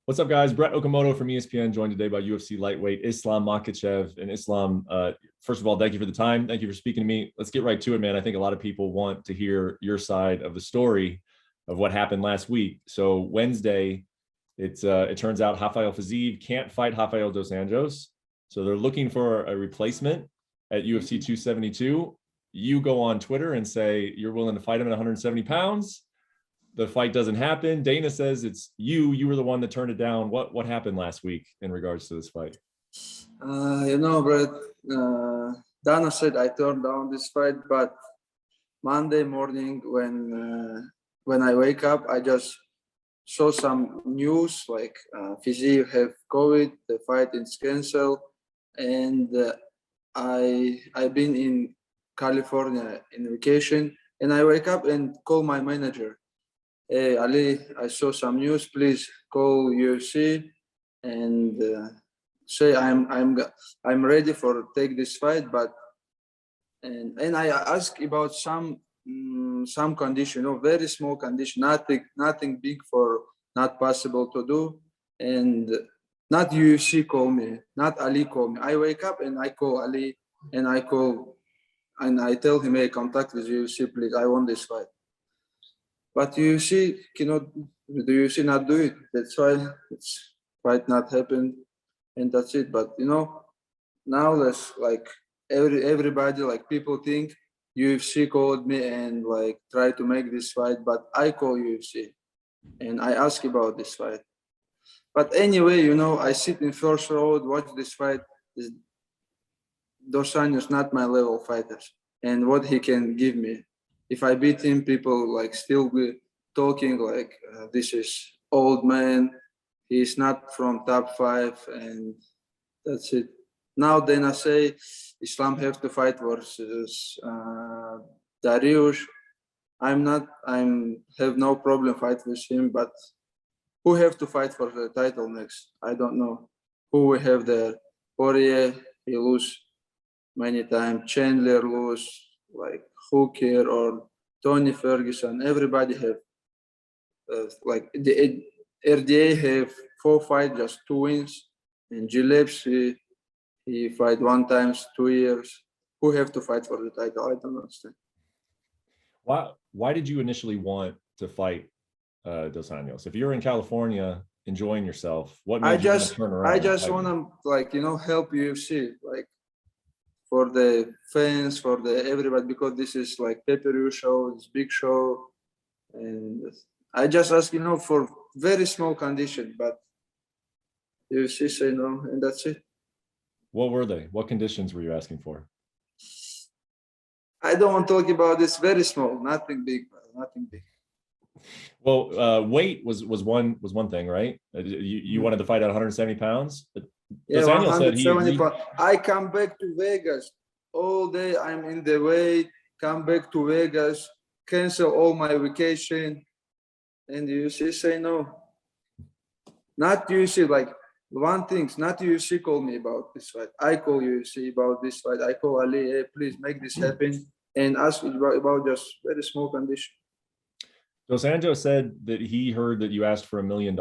What's up, guys? Brett Okamoto from ESPN, joined today by UFC lightweight Islam Makhachev. And Islam, first of all, thank you for the time. Thank you for speaking to me. Let's get right to it, man. I think a lot of people want to hear your side of the story of what happened last week. So Wednesday, it turns out Rafael Fiziev can't fight Rafael dos Anjos. So they're looking for a replacement at UFC 272. You go on Twitter and say you're willing to fight him at 170 pounds. The fight doesn't happen. Dana says it's you were the one that turned it down. What happened last week in regards to this fight? Brett, Dana said I turned down this fight, but Monday morning when I wake up, I just saw some news like Fiziev have COVID, the fight is canceled, and I've been in California in vacation, and I wake up and call my manager. Hey Ali, I saw some news. Please call UFC and say I'm ready for take this fight. But and I ask about some condition, very small condition, nothing big for not possible to do, and not UFC call me, not Ali call me. I wake up and I call Ali and I tell him, hey, contact with UFC, please. I want this fight. But UFC cannot, the UFC not do it. That's why it's quite not happened, and that's it. But now let's like everybody, like people think UFC called me and like try to make this fight, but I call UFC and I ask about this fight. But anyway, I sit in first row, watch this fight. Dos Anjos not my level fighters, and what he can give me. If I beat him, people like still be talking like this is old man. He's not from top 5, and that's it. Now Dana say Islam have to fight versus Dariush. I'm have no problem fight with him, but who have to fight for the title next? I don't know. Who we have there? Poirier, he lose many times. Chandler lose, like Hooker or Tony Ferguson. Everybody have like the RDA have 4 fights, just 2 wins, and Gillespie he fight 1 times 2 years. Who have to fight for the title? I don't understand. Why did you initially want to fight Dos Anjos? If you're in California enjoying yourself, what made you want to turn around? I just want to help UFC, like for the fans, for the everybody, because this is like pay-per-view show, it's big show, and I just ask for very small condition, but UFC say no, and that's it. What were they? What conditions were you asking for? I don't want to talk about this. Very small, nothing big, nothing big. Well, weight was one thing, right? You wanted to fight at 170 pounds. Yeah, 170 pounds. I come back to Vegas all day. I'm in the way. Come back to Vegas, cancel all my vacation, and UFC say no. Not UFC. Like one thing, not UFC call me about this fight. I call UFC about this fight. I call Ali, hey, please make this happen, and ask about just very small condition. Dos Anjos said that he heard that you asked for $1 million.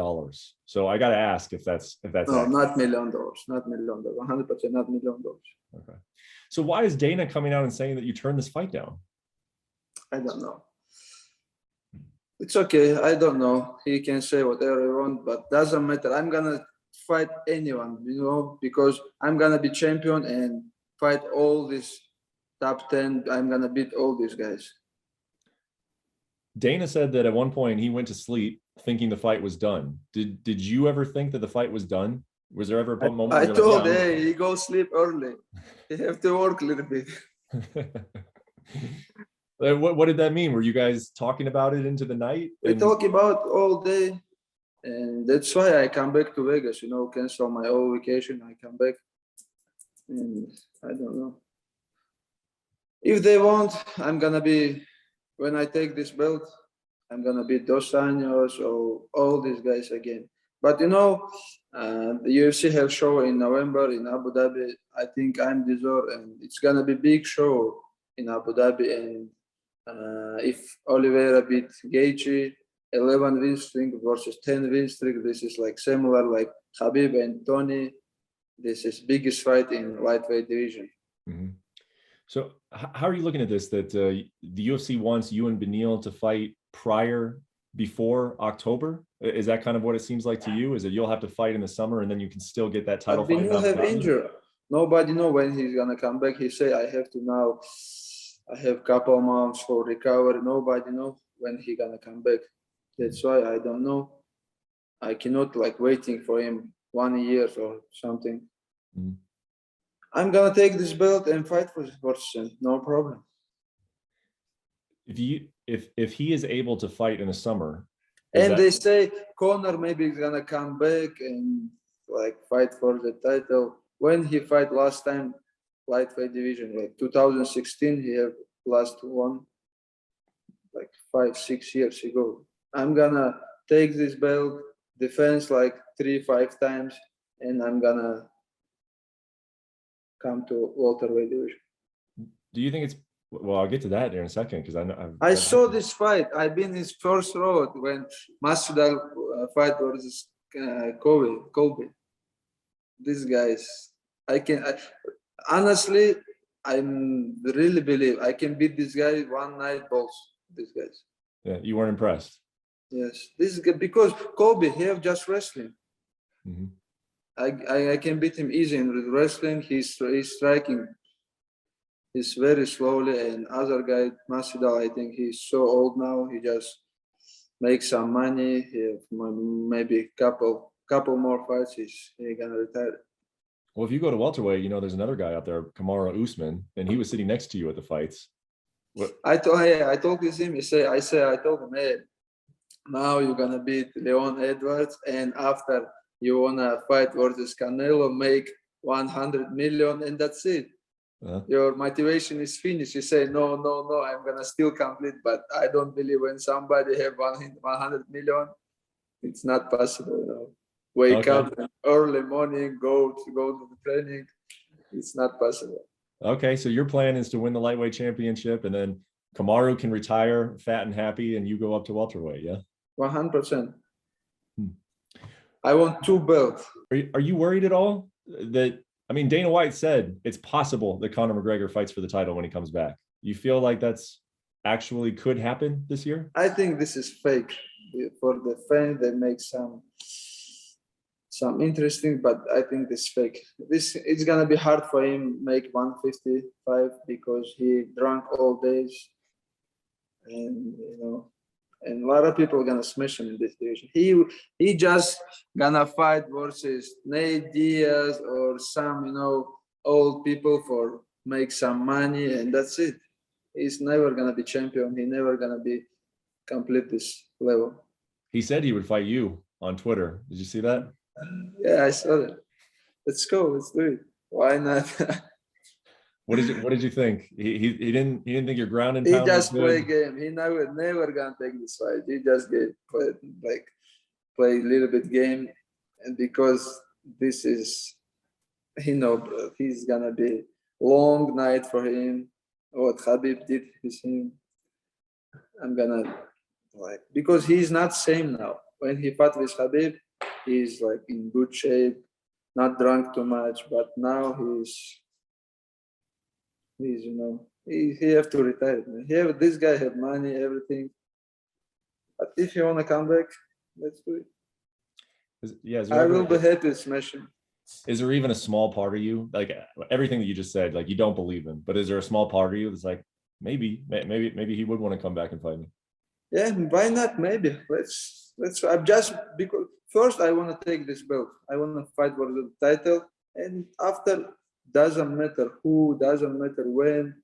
So I got to ask if that's no, accurate. Not $1 million, not $1 million, 100% not $1 million. Okay. So why is Dana coming out and saying that you turned this fight down? I don't know. It's okay. I don't know. He can say whatever he wants, but doesn't matter. I'm gonna fight anyone, because I'm gonna be champion and fight all these top 10. I'm gonna beat all these guys. Dana said that at one point he went to sleep thinking the fight was done. Did you ever think that the fight was done? Was there ever a moment I told like, hey, he go sleep early. You have to work a little bit. What did that mean? Were you guys talking about it into the night? We talk about all day, and that's why I come back to Vegas. Cancel my whole vacation. I come back, and I don't know. If they want, I'm gonna be. When I take this belt, I'm gonna beat Dos Anjos or all these guys again. But the UFC have show in November in Abu Dhabi. I think I'm deserved, and it's gonna be big show in Abu Dhabi. And if Oliveira beat Gaethje, 11 win streak versus 10 win streak. This is like similar like Khabib and Tony. This is biggest fight in lightweight division. Mm-hmm. So how are you looking at this, that the UFC wants you and Beneil to fight before October? Is that kind of what it seems like to you? Is that you'll have to fight in the summer and then you can still get that title But fight? Beneil have injured. Nobody know when he's gonna come back. He say, I have couple months for recovery. Nobody know when he gonna come back. That's why I don't know. I cannot like waiting for him 1 year or something. Mm-hmm. I'm gonna take this belt and fight for him. No problem. If he is able to fight in the summer, and they say Conor maybe is gonna come back and like fight for the title. When he fight last time, lightweight division, like 2016, he have last one, like 5-6 years ago. I'm gonna take this belt, defense like 3-5 times, and I'm gonna come to welterweight division. Do you think it's, well, I'll get to that there in a second, because I know I saw this fight. I've been in his first round when Masvidal fight versus Colby. These guys, honestly, I really believe I can beat this guy one night both. These guys. Yeah, you weren't impressed. Yes, this is good because Colby he have just wrestling. Mm-hmm. I can beat him easy in wrestling. He's striking. He's very slowly, and other guy Masvidal, I think he's so old now. He just makes some money. He have maybe couple more fights. He's gonna retire. Well, if you go to welterweight, you know there's another guy out there, Usman, and he was sitting next to you at the fights. What? I told him. I told him, hey, now you're gonna beat Leon Edwards, and after you wanna fight versus Canelo, make 100 million, and that's it. Your motivation is finished. You say, no, I'm gonna still complete, but I don't believe when somebody have 100 million, it's not possible. You know, wake up early morning, go to the training. It's not possible. Okay, so your plan is to win the lightweight championship, and then Kamaru can retire fat and happy, and you go up to welterweight. Yeah, 100%. I want 2 belts. Are you worried at all that? I mean, Dana White said it's possible that Conor McGregor fights for the title when he comes back. You feel like that's actually could happen this year? I think this is fake. For the fans, they make some interesting, but I think this is fake. It's gonna be hard for him make 155 because he drank all days, and and a lot of people are gonna smash him in this division. He just gonna fight versus Nate Diaz or some old people for make some money, and that's it. He's never gonna be champion. He never gonna be complete this level. He said he would fight you on Twitter. Did you see that? Yeah, I saw it. Let's go. Let's do it. Why not? What did you think? He didn't think your ground and pound. He just play game. He never gonna take this fight. He just play a little bit game, and because this is he's gonna be long night for him. What Khabib did with him, I'm gonna because he's not same now. When he fought with Khabib, he's in good shape, not drunk too much, but now he have to retire. This guy have money, everything. But if you want to come back, let's do it. I will be happy to smash him. Is there even a small part of you, everything that you just said, you don't believe him, but is there a small part of you that's maybe he would want to come back and fight me? Yeah, why not? Maybe let's. I'm just because first I want to take this belt. I want to fight for the title, and after doesn't matter who, doesn't matter when.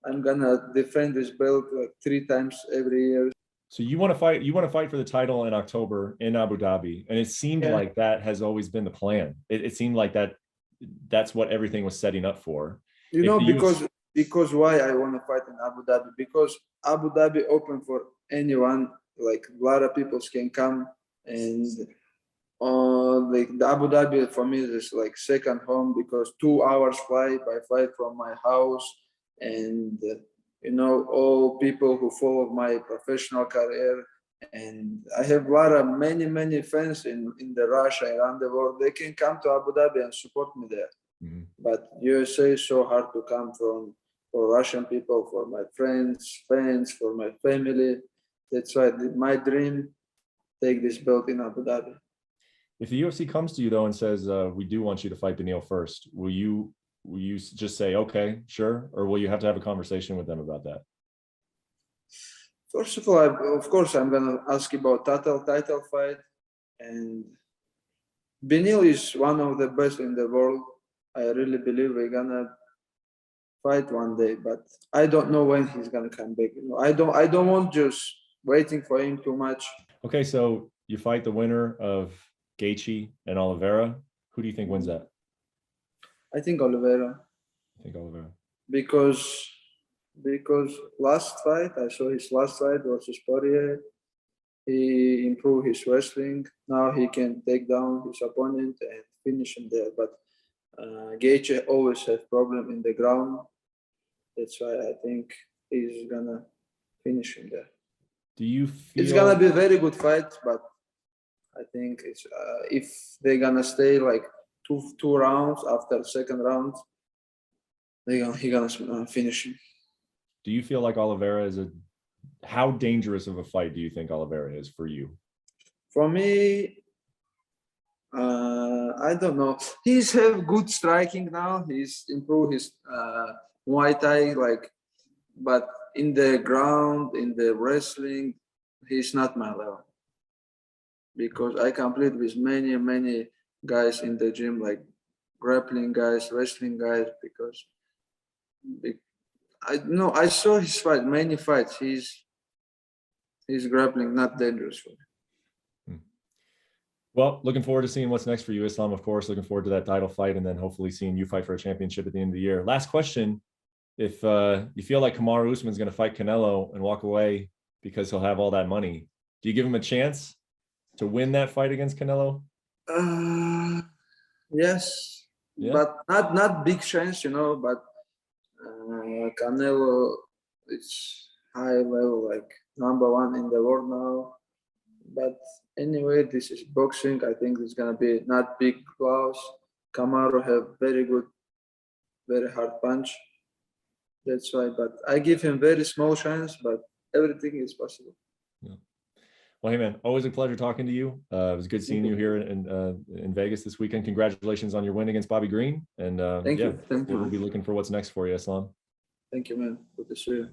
I'm gonna defend this belt 3 times every year. So you want to fight? You want to fight for the title in October in Abu Dhabi, and it seemed like that has always been the plan. It seemed like that's what everything was setting up for. Because why I want to fight in Abu Dhabi? Because Abu Dhabi open for anyone. A lot of people can come, and the Abu Dhabi for me is second home because 2 hours flight by flight from my house, and all people who follow my professional career, And I have a lot of many fans in the Russia, around the world. They can come to Abu Dhabi and support me there. Mhm. But USA is so hard to come from for Russian people, for my friends, fans, for my family. That's why my dream, take this belt in Abu Dhabi. If the UFC comes to you though and says, "We do want you to fight Beneil first," will you just say, "Okay, sure," or will you have to have a conversation with them about that? First of all, of course, I'm gonna ask about title fight, and Beneil is one of the best in the world. I really believe we're gonna fight one day, but I don't know when he's gonna come back. You know, I don't want just waiting for him too much. Okay, so you fight the winner of Gaethje and Oliveira. Who do you think wins that? I think Oliveira, I think Oliveira. because last fight, I saw his last fight versus Poirier. He improved his wrestling. Now he can take down his opponent and finish him there. But Gaethje always have problem in the ground. That's why I think he's gonna finish him there. Do you feel It's gonna be a very good fight, but I think it's if they're gonna stay like two rounds after second round, he gonna finish him. do you feel like Oliveira is how dangerous of a fight do you think Oliveira is for you? For me, I don't know. He's have good striking now. He's improved his Muay Thai, like, but in the ground, in the wrestling, he's not my level. Because I compete with many guys in the gym, like grappling guys, wrestling guys. Because I know I saw his fight, many fights. He's grappling not dangerous for me. Well, looking forward to seeing what's next for you, Islam, of course. Looking forward to that title fight and then hopefully seeing you fight for a championship at the end of the year. Last question. If you feel like Kamaru Usman's going to fight Canelo and walk away because he'll have all that money, do you give him a chance to win that fight against Canelo? Yes, Yeah. but not big chance, you know. But Canelo, it's high level, like #1 in the world now. But anyway, this is boxing. I think it's gonna be not big gloves. Kamaru have very good, very hard punch. That's why. But I give him very small chance. But everything is possible. Yeah. Well, hey man, always a pleasure talking to you. It was good seeing you here in Vegas this weekend. Congratulations on your win against Bobby Green. And Thank you. Thank we'll you. be looking for what's next for you, Islam. Thank you, man. Good to see you.